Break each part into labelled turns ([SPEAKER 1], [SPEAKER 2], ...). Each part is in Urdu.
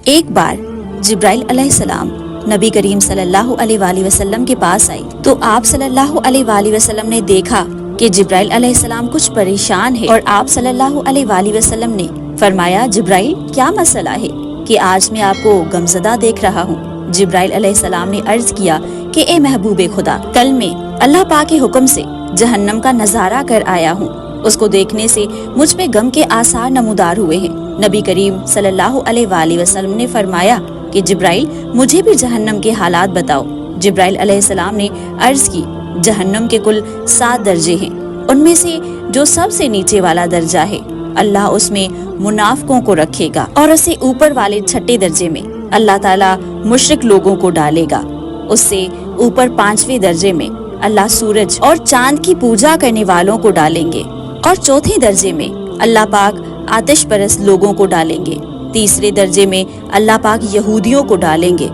[SPEAKER 1] ایک بار جبرائیل علیہ السلام نبی کریم صلی اللہ علیہ وآلہ وسلم کے پاس آئی تو آپ صلی اللہ علیہ وآلہ وسلم نے دیکھا کہ جبرائیل علیہ السلام کچھ پریشان ہے، اور آپ صلی اللہ علیہ وآلہ وسلم نے فرمایا جبرائیل کیا مسئلہ ہے کہ آج میں آپ کو غمزدہ دیکھ رہا ہوں۔ جبرائیل علیہ السلام نے عرض کیا کہ اے محبوب خدا، کل میں اللہ پاک کے حکم سے جہنم کا نظارہ کر آیا ہوں، اس کو دیکھنے سے مجھ پہ غم کے آثار نمودار ہوئے ہیں۔ نبی کریم صلی اللہ علیہ وآلہ وسلم نے فرمایا کہ جبرائیل مجھے بھی جہنم کے حالات بتاؤ۔ جبرائیل علیہ السلام نے عرض کی جہنم کے کل 7 درجے ہیں، ان میں سے جو سب سے نیچے والا درجہ ہے اللہ اس میں منافقوں کو رکھے گا، اور اسے اوپر والے 6 درجے میں اللہ تعالیٰ مشرک لوگوں کو ڈالے گا، اس سے اوپر 5ویں درجے میں اللہ سورج اور چاند کی پوجا کرنے والوں کو ڈالیں گے، اور 4تھے درجے میں اللہ پاک آتش پرست لوگوں کو ڈالیں گے، تیسرے درجے میں اللہ پاک یہودیوں کو ڈالیں گے،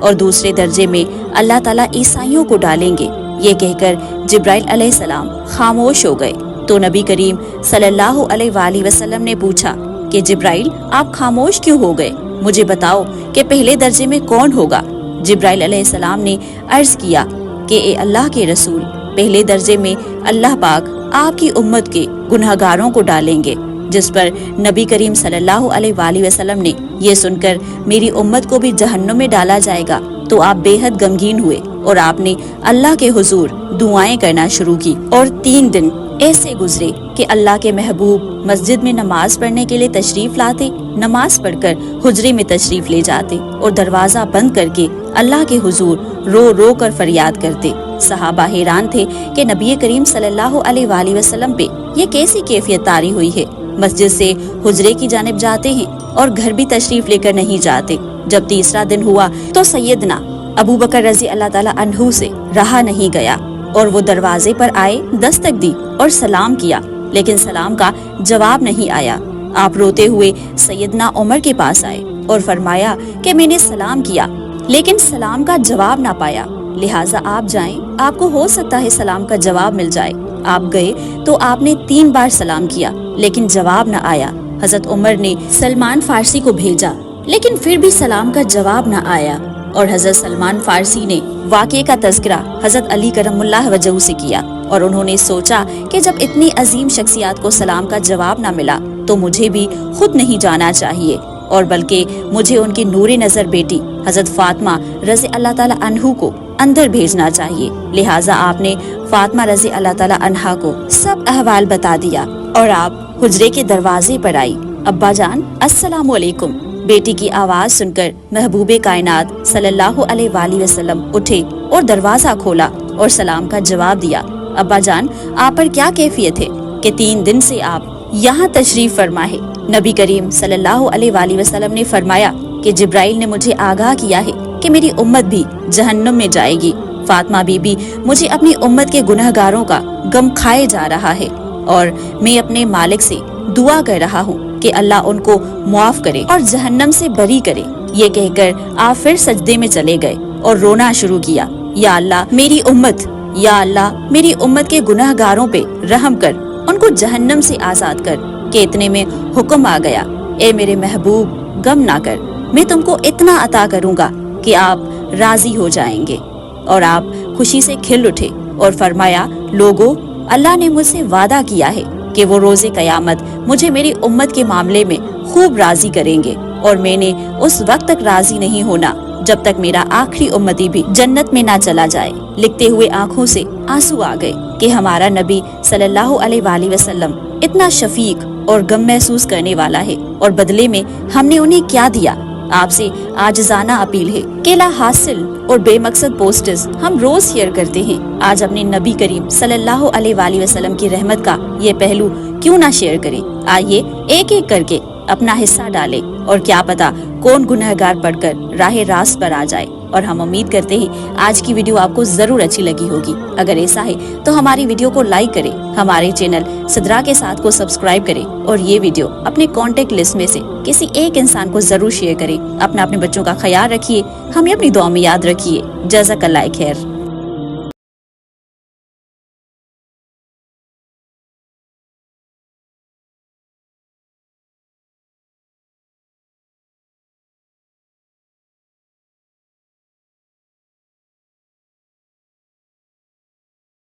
[SPEAKER 1] اور دوسرے درجے میں اللہ تعالیٰ عیسائیوں کو ڈالیں گے۔ یہ کہہ کر جبرائیل علیہ السلام خاموش ہو گئے تو نبی کریم صلی اللہ علیہ وآلہ وسلم نے پوچھا کہ جبرائیل آپ خاموش کیوں ہو گئے؟ مجھے بتاؤ کہ پہلے درجے میں کون ہوگا؟ جبرائیل علیہ السلام نے عرض کیا کہ اے اللہ کے رسول، پہلے درجے میں اللہ پاک آپ کی امت کے گنہگاروں کو ڈالیں گے، جس پر نبی کریم صلی اللہ علیہ وآلہ وسلم نے یہ سن کر میری امت کو بھی جہنم میں ڈالا جائے گا تو آپ بے حد غمگین ہوئے، اور آپ نے اللہ کے حضور دعائیں کرنا شروع کی، اور 3 دن ایسے گزرے کہ اللہ کے محبوب مسجد میں نماز پڑھنے کے لیے تشریف لاتے، نماز پڑھ کر حجرے میں تشریف لے جاتے، اور دروازہ بند کر کے اللہ کے حضور رو رو کر فریاد کرتے۔ صحابہ حیران تھے کہ نبی کریم صلی اللہ علیہ وآلہ وسلم پہ یہ کیسی کیفیت طاری ہوئی ہے، مسجد سے حجرے کی جانب جاتے ہیں اور گھر بھی تشریف لے کر نہیں جاتے۔ جب تیسرا دن ہوا تو سیدنا ابو بکر رضی اللہ تعالیٰ عنہ سے رہا نہیں گیا، اور وہ دروازے پر آئے، دستک دی اور سلام کیا، لیکن سلام کا جواب نہیں آیا۔ آپ روتے ہوئے سیدنا عمر کے پاس آئے اور فرمایا کہ میں نے سلام کیا لیکن سلام کا جواب نہ پایا، لہٰذا آپ جائیں، آپ کو ہو سکتا ہے سلام کا جواب مل جائے۔ آپ گئے تو آپ نے 3 بار سلام کیا لیکن جواب نہ آیا۔ حضرت عمر نے سلمان فارسی کو بھیجا لیکن پھر بھی سلام کا جواب نہ آیا، اور حضرت سلمان فارسی نے واقعے کا تذکرہ حضرت علی کرم اللہ وجہہ سے کیا، اور انہوں نے سوچا کہ جب اتنی عظیم شخصیات کو سلام کا جواب نہ ملا تو مجھے بھی خود نہیں جانا چاہیے، اور بلکہ مجھے ان کی نور نظر بیٹی حضرت فاطمہ رضی اللہ تعالیٰ عنہ کو اندر بھیجنا چاہیے۔ لہٰذا آپ نے فاطمہ رضی اللہ تعالیٰ عنہا کو سب احوال بتا دیا، اور آپ حجرے کے دروازے پر آئی۔ ابا جان السلام علیکم۔ بیٹی کی آواز سن کر محبوب کائنات صلی اللہ علیہ وآلہ وسلم اٹھے اور دروازہ کھولا اور سلام کا جواب دیا۔ ابا جان آپ پر کیا کیفیت ہے کہ 3 دن سے آپ یہاں تشریف فرما ہے؟ نبی کریم صلی اللہ علیہ وآلہ وسلم نے فرمایا کہ جبرائیل نے مجھے آگاہ کیا ہے کہ میری امت بھی جہنم میں جائے گی۔ فاطمہ بی بی مجھے اپنی امت کے گنہگاروں کا غم کھائے جا رہا ہے، اور میں اپنے مالک سے دعا کر رہا ہوں کہ اللہ ان کو معاف کرے اور جہنم سے بری کرے۔ یہ کہہ کر آپ پھر سجدے میں چلے گئے اور رونا شروع کیا، یا اللہ میری امت، یا اللہ میری امت کے گنہگاروں پہ رحم کر، ان کو جہنم سے آزاد کر۔ کہ اتنے میں حکم آ گیا، اے میرے محبوب غم نہ کر، میں تم کو اتنا عطا کروں گا کہ آپ راضی ہو جائیں گے۔ اور آپ خوشی سے کھل اٹھے اور فرمایا، لوگو اللہ نے مجھ سے وعدہ کیا ہے کہ وہ روز قیامت مجھے میری امت کے معاملے میں خوب راضی کریں گے، اور میں نے اس وقت تک راضی نہیں ہونا جب تک میرا آخری امتی بھی جنت میں نہ چلا جائے۔ لکھتے ہوئے آنکھوں سے آنسو آ گئے کہ ہمارا نبی صلی اللہ علیہ وآلہ وسلم اتنا شفیق اور غم محسوس کرنے والا ہے، اور بدلے میں ہم نے انہیں کیا دیا۔ آپ سے عاجزانہ اپیل ہے کہ لا حاصل اور بے مقصد پوسٹز ہم روز شیئر کرتے ہیں، آج اپنے نبی کریم صلی اللہ علیہ وآلہ وسلم کی رحمت کا یہ پہلو کیوں نہ شیئر کریں؟ آئیے ایک ایک کر کے اپنا حصہ ڈالیں، اور کیا پتا کون گنہگار پڑھ کر راہ راست پر آ جائے۔ اور ہم امید کرتے ہیں آج کی ویڈیو آپ کو ضرور اچھی لگی ہوگی۔ اگر ایسا ہے تو ہماری ویڈیو کو لائک کریں، ہمارے چینل صدرا کے ساتھ کو سبسکرائب کریں، اور یہ ویڈیو اپنے کانٹیکٹ لسٹ میں سے کسی ایک انسان کو ضرور شیئر کریں۔ اپنے بچوں کا خیال رکھیے، ہمیں اپنی دعا میں یاد رکھیے۔ جزاک اللہ خیر۔